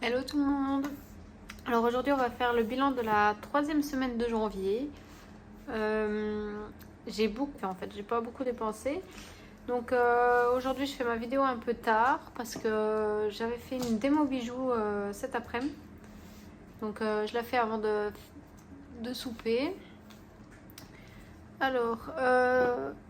Hello tout le monde. Alors aujourd'hui on va faire le bilan de la troisième semaine de janvier. J'ai pas beaucoup dépensé. Donc aujourd'hui je fais ma vidéo un peu tard parce que j'avais fait une démo bijoux cet après-midi. Donc je la fais avant de souper. Alors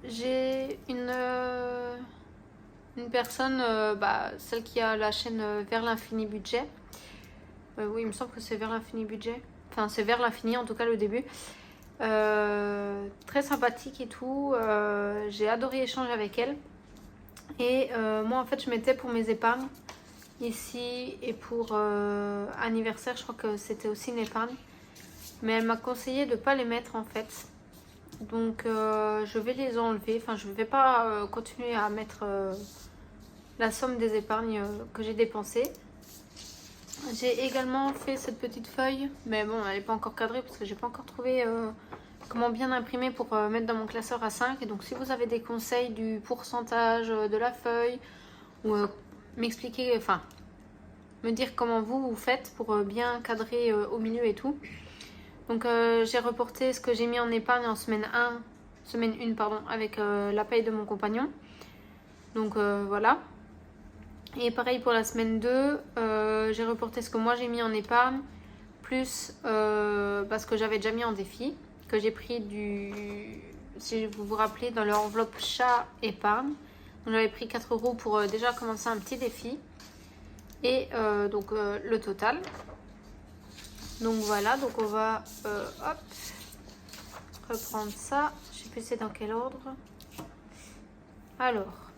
j'ai une personne, celle qui a la chaîne Vers l'infini budget. Oui, il me semble que c'est Vers l'infini budget. Enfin, c'est Vers l'infini, en tout cas le début. Très sympathique et tout. J'ai adoré échanger avec elle. Et moi, en fait, je mettais pour mes épargnes ici et pour anniversaire. Je crois que c'était aussi une épargne. Mais elle m'a conseillé de ne pas les mettre, en fait. Donc, je vais les enlever. Enfin, je ne vais pas continuer à mettre la somme des épargnes que j'ai dépensées. J'ai également fait cette petite feuille, mais bon, elle n'est pas encore cadrée parce que j'ai pas encore trouvé comment bien imprimer pour mettre dans mon classeur A5. Et donc, si vous avez des conseils du pourcentage de la feuille ou m'expliquer, enfin, me dire comment vous faites pour bien cadrer au milieu et tout. Donc, j'ai reporté ce que j'ai mis en épargne en semaine 1 pardon, avec la paye de mon compagnon. Donc, voilà. Et pareil pour la semaine 2, j'ai reporté ce que moi j'ai mis en épargne, plus ce que j'avais déjà mis en défi, que j'ai pris si vous vous rappelez, dans l'enveloppe chat épargne. Donc j'avais pris 4 € pour déjà commencer un petit défi. Et donc le total. Donc voilà, donc on va reprendre ça. Je sais plus c'est dans quel ordre. Alors,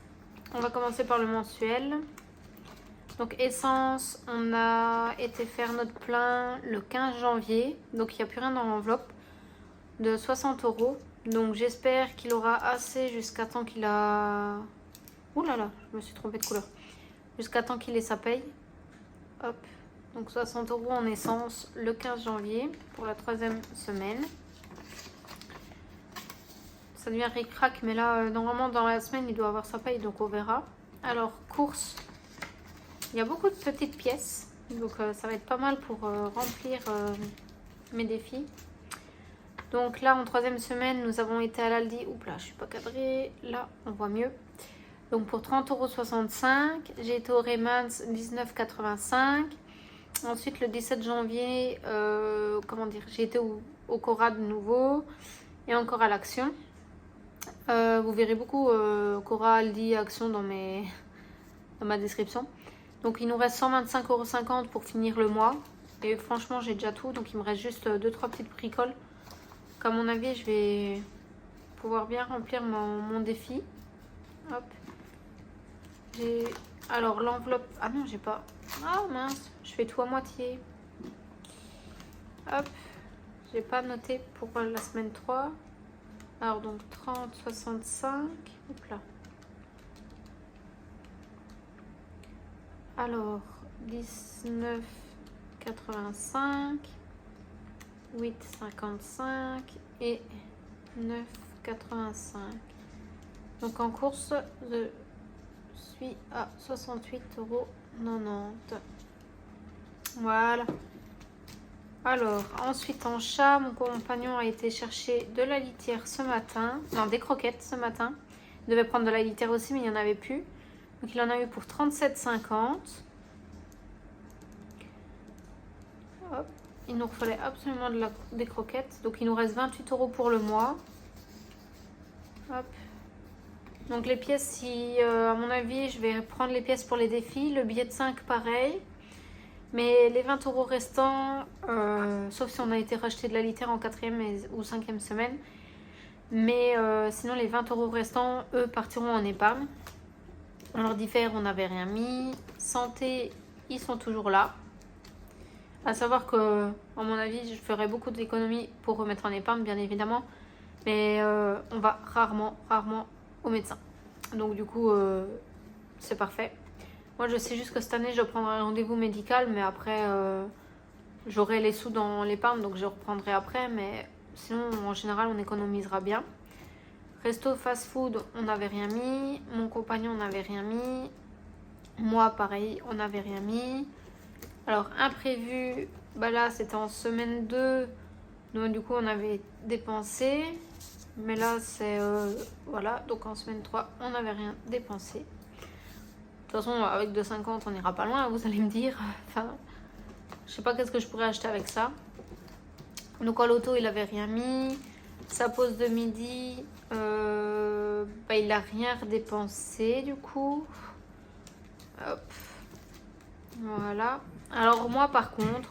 on va commencer par le mensuel. Donc essence, on a été faire notre plein le 15 janvier. Donc il n'y a plus rien dans l'enveloppe de 60 €. Donc j'espère qu'il aura assez jusqu'à temps qu'il a... Ouh là là, je me suis trompée de couleur. Jusqu'à temps qu'il ait sa paye. Hop. Donc 60 € en essence le 15 janvier pour la troisième semaine. Ça devient ric-rac, mais là, normalement dans la semaine, il doit avoir sa paye, donc on verra. Alors, courses. Il y a beaucoup de petites pièces, donc ça va être pas mal pour remplir mes défis. Donc là, en troisième semaine, nous avons été à l'Aldi. Oups là, je suis pas cadrée. Là, on voit mieux. Donc pour 30,65 €, j'ai été au Remans 19,85 €. Ensuite, le 17 janvier, j'ai été au Cora de nouveau et encore à l'Action. Vous verrez beaucoup Cora, Aldi, Action dans ma description. Donc il nous reste 125,50 € pour finir le mois. Et franchement j'ai déjà tout. Donc il me reste juste 2-3 petites bricoles. À mon avis je vais pouvoir bien remplir mon défi. Hop. Alors l'enveloppe... Ah non j'ai pas... Ah mince, je fais tout à moitié. Hop. J'ai pas noté pour la semaine 3. Alors donc 30,65. Hop là. Alors, 19,85, 8,55 et 9,85. Donc en course, je suis à 68,90 €. Voilà. Alors, ensuite en chat, mon compagnon a été chercher de la litière ce matin. Non, des croquettes ce matin. Il devait prendre de la litière aussi, mais il n'y en avait plus. Donc il en a eu pour 37,50 €. Hop. Il nous fallait absolument des croquettes. Donc il nous reste 28 € pour le mois. Hop. Donc les pièces, si à mon avis, je vais prendre les pièces pour les défis. Le billet de 5, pareil. Mais les 20 € restants, sauf si on a été racheter de la litière en 4e ou 5e semaine. Mais sinon, les 20 € restants, eux, partiront en épargne. Alors, diffère, on n'avait rien mis. Santé, ils sont toujours là. À savoir que, à mon avis, je ferai beaucoup d'économies pour remettre en épargne, bien évidemment. Mais on va rarement au médecin. Donc, du coup, c'est parfait. Moi, je sais juste que cette année, je prendrai un rendez-vous médical. Mais après, j'aurai les sous dans l'épargne. Donc, je reprendrai après. Mais sinon, en général, on économisera bien. Resto, fast-food, on n'avait rien mis. Mon compagnon, on n'avait rien mis. Moi, pareil, on n'avait rien mis. Alors imprévu, bah là c'était en semaine 2, donc du coup on avait dépensé. Mais là c'est voilà, donc en semaine 3 on n'avait rien dépensé. De toute façon avec 2,50 on n'ira pas loin, vous allez me dire. Enfin, je sais pas qu'est-ce que je pourrais acheter avec ça. Donc en loto il avait rien mis. Sa pause de midi, bah, il a rien redépensé du coup. Hop. Voilà. Alors moi par contre,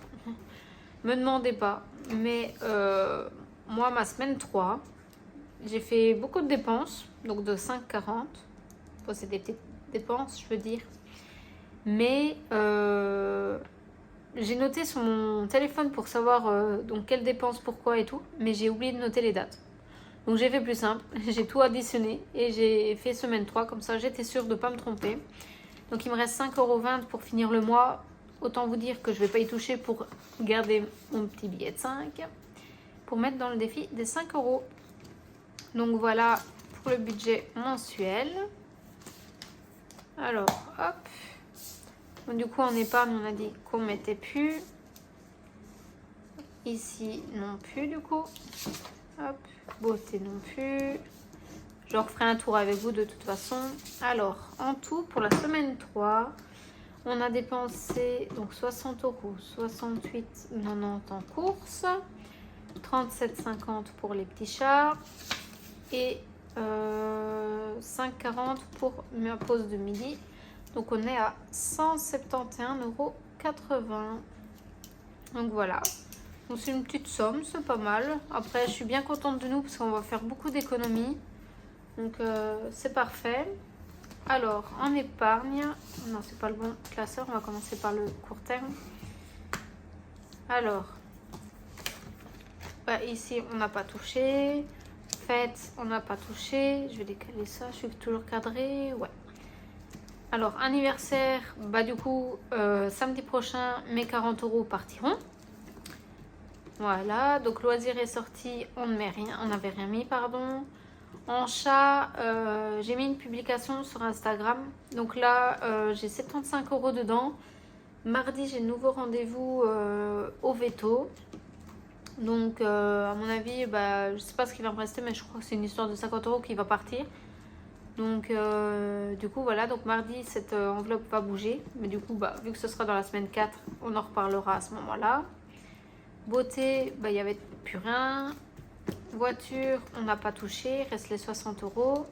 me demandez pas, mais moi ma semaine 3, j'ai fait beaucoup de dépenses, donc de 5,40. Bon, c'est des petites dépenses, je veux dire. Mais j'ai noté sur mon téléphone pour savoir donc quelles dépenses, pourquoi et tout, mais j'ai oublié de noter les dates. Donc j'ai fait plus simple, j'ai tout additionné et j'ai fait semaine 3, comme ça j'étais sûre de ne pas me tromper. Donc il me reste 5,20 € pour finir le mois. Autant vous dire que je ne vais pas y toucher pour garder mon petit billet de 5, pour mettre dans le défi des 5 €. Donc voilà pour le budget mensuel. Alors hop. Donc, du coup en épargne on a dit qu'on ne mettait plus. Ici non plus du coup. Hop. Beauté non plus. Je referai un tour avec vous de toute façon. Alors, en tout, pour la semaine 3, on a dépensé donc 60 €, 68,90 en courses, 37,50 pour les petits chats et 5,40 pour ma pause de midi. Donc, on est à 171,80 €. Donc, voilà. Donc, c'est une petite somme, c'est pas mal. Après, je suis bien contente de nous parce qu'on va faire beaucoup d'économies. Donc c'est parfait. Alors en épargne, non c'est pas le bon classeur, on va commencer par le court terme. Alors bah, ici on n'a pas touché. Fête on n'a pas touché. Je vais décaler ça, je suis toujours cadrée. Ouais. Alors anniversaire, bah du coup samedi prochain mes 40 € partiront. Voilà, donc loisirs et sorties, on ne met rien, on n'avait rien mis, pardon. En chat, j'ai mis une publication sur Instagram. Donc là, j'ai 75 € dedans. Mardi, j'ai de nouveau rendez-vous au veto. Donc, à mon avis, bah, je sais pas ce qui va me rester, mais je crois que c'est une histoire de 50 € qui va partir. Donc, du coup, voilà. Donc, mardi, cette enveloppe va bouger. Mais du coup, bah, vu que ce sera dans la semaine 4, on en reparlera à ce moment-là. Beauté, bah, il n'y avait plus rien. Voiture, on n'a pas touché, reste les 60 €.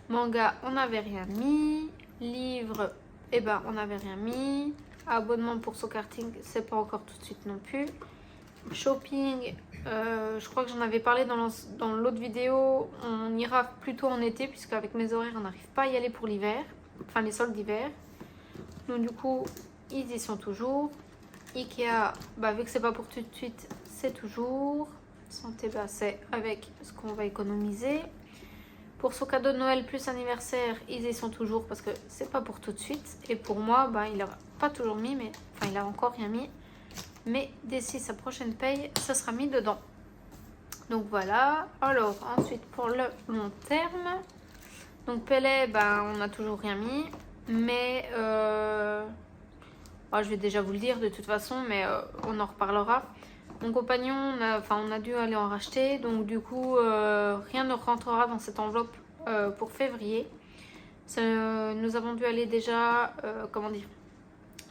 Manga, on n'avait rien mis. Livre, eh ben, on n'avait rien mis. Abonnement pour son karting, c'est pas encore tout de suite non plus. Shopping, je crois que j'en avais parlé dans l'autre vidéo. On ira plutôt en été, puisque avec mes horaires, on n'arrive pas à y aller pour l'hiver. Enfin, les soldes d'hiver. Donc, du coup, ils y sont toujours. Ikea, bah, vu que c'est pas pour tout de suite, c'est toujours. Santé, bah, c'est avec ce qu'on va économiser. Pour son cadeau de Noël plus anniversaire, ils y sont toujours parce que c'est pas pour tout de suite. Et pour moi, bah, il a pas toujours mis, mais enfin, il a encore rien mis. Mais d'ici sa prochaine paye, ça sera mis dedans. Donc voilà. Alors, ensuite, pour le long terme. Donc, Pellet, bah, on n'a toujours rien mis. Mais, je vais déjà vous le dire de toute façon, mais on en reparlera. Mon compagnon, on a dû aller en racheter, donc du coup, rien ne rentrera dans cette enveloppe pour février. Nous avons dû aller déjà,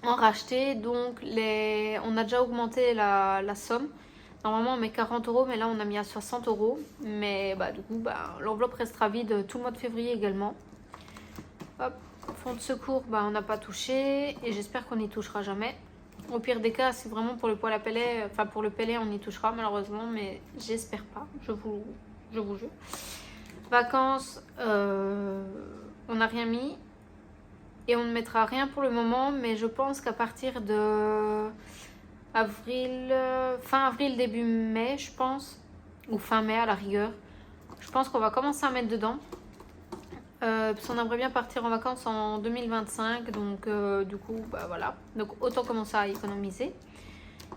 en racheter, donc on a déjà augmenté la somme. Normalement, on met 40 €, mais là, on a mis à 60 €. Mais bah, du coup, bah, l'enveloppe restera vide tout le mois de février également. Hop, fonds de secours, bah, on n'a pas touché, et j'espère qu'on n'y touchera jamais. Au pire des cas, c'est vraiment pour le poêle à pellets, enfin pour le pellet, on y touchera malheureusement, mais j'espère pas, je vous jure. Vacances, on n'a rien mis et on ne mettra rien pour le moment, mais je pense qu'à partir de fin avril, début mai, je pense, ou fin mai à la rigueur, je pense qu'on va commencer à mettre dedans. Parce qu'on aimerait bien partir en vacances en 2025, donc du coup bah voilà, donc autant commencer à économiser.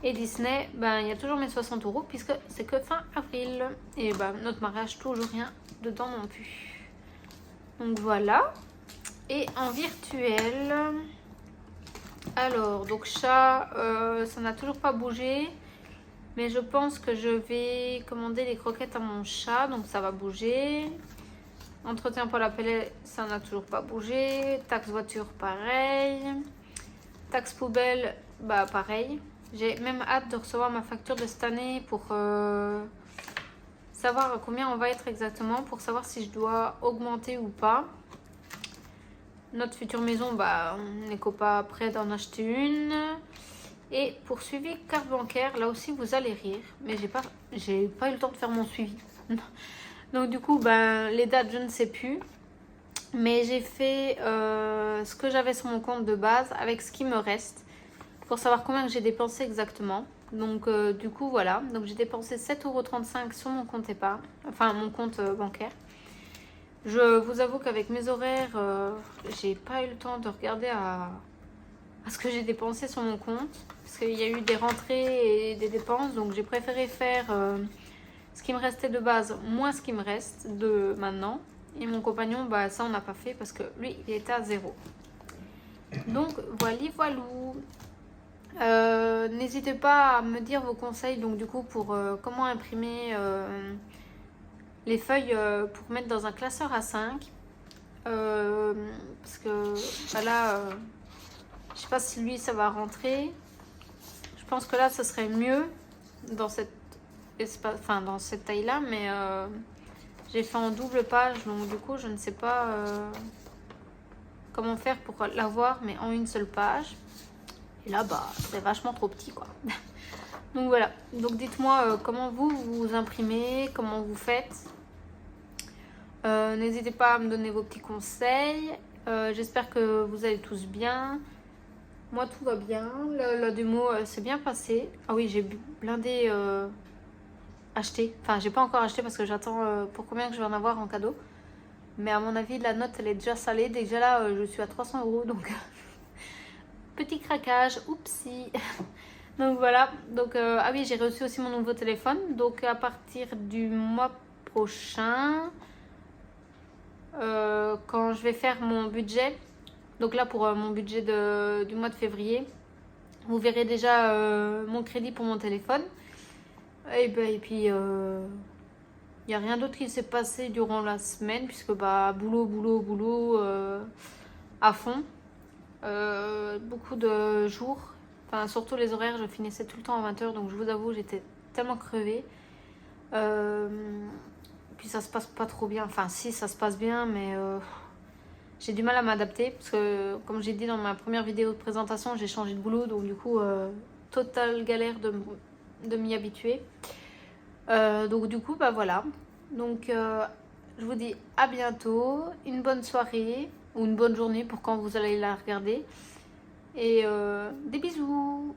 Et Disney, ben il y a toujours mes 60 € puisque c'est que fin avril, et ben notre mariage, toujours rien dedans non plus. Donc voilà. Et en virtuel, Alors, donc chat, ça n'a toujours pas bougé. Mais je pense que je vais commander les croquettes à mon chat. Donc ça va bouger. Entretien pour la pelle, ça n'a toujours pas bougé. Taxe voiture, pareil. Taxe poubelle, bah pareil. J'ai même hâte de recevoir ma facture de cette année pour savoir à combien on va être exactement. Pour savoir si je dois augmenter ou pas. Notre future maison, bah on n'est pas prêt d'en acheter une. Et pour suivi carte bancaire, là aussi vous allez rire. Mais j'ai pas eu le temps de faire mon suivi. Donc du coup, ben, les dates, je ne sais plus. Mais j'ai fait ce que j'avais sur mon compte de base avec ce qui me reste. Pour savoir combien que j'ai dépensé exactement. Donc du coup, voilà. Donc j'ai dépensé 7,35 € sur mon compte épargne. Enfin, mon compte bancaire. Je vous avoue qu'avec mes horaires, j'ai pas eu le temps de regarder à ce que j'ai dépensé sur mon compte. Parce qu'il y a eu des rentrées et des dépenses. Donc j'ai préféré faire... ce qui me restait de base, moins ce qui me reste de maintenant. Et mon compagnon, bah ça on n'a pas fait parce que lui, il était à 0. Donc voilou. N'hésitez pas à me dire vos conseils donc du coup pour comment imprimer les feuilles pour mettre dans un classeur A5. Parce que bah là, je sais pas si lui ça va rentrer. Je pense que là, ce serait mieux dans cette enfin dans cette taille là, mais j'ai fait en double page, donc du coup je ne sais pas comment faire pour l'avoir mais en une seule page. Et là bah c'est vachement trop petit quoi. Donc voilà, donc dites-moi comment vous imprimez, comment vous faites. N'hésitez pas à me donner vos petits conseils. J'espère que vous allez tous bien. Moi tout va bien, la démo s'est bien passée. Ah oui, j'ai blindé acheter. Enfin, j'ai pas encore acheté parce que j'attends pour combien que je vais en avoir en cadeau. Mais à mon avis, la note, elle est déjà salée. Déjà là, je suis à 300 €. Donc, petit craquage. Oupsie. Donc, voilà. Donc, ah oui, j'ai reçu aussi mon nouveau téléphone. Donc, à partir du mois prochain, quand je vais faire mon budget. Donc là, pour mon budget du mois de février, vous verrez déjà mon crédit pour mon téléphone. Et puis, il n'y a rien d'autre qui s'est passé durant la semaine, puisque bah, boulot à fond. Beaucoup de jours, enfin, surtout les horaires, je finissais tout le temps à 20 h, donc je vous avoue, j'étais tellement crevée. Puis ça se passe pas trop bien, enfin si, ça se passe bien, mais j'ai du mal à m'adapter, parce que comme j'ai dit dans ma première vidéo de présentation, j'ai changé de boulot, donc du coup, totale galère de m'y habituer. Donc du coup bah voilà, donc je vous dis à bientôt, une bonne soirée ou une bonne journée pour quand vous allez la regarder et des bisous.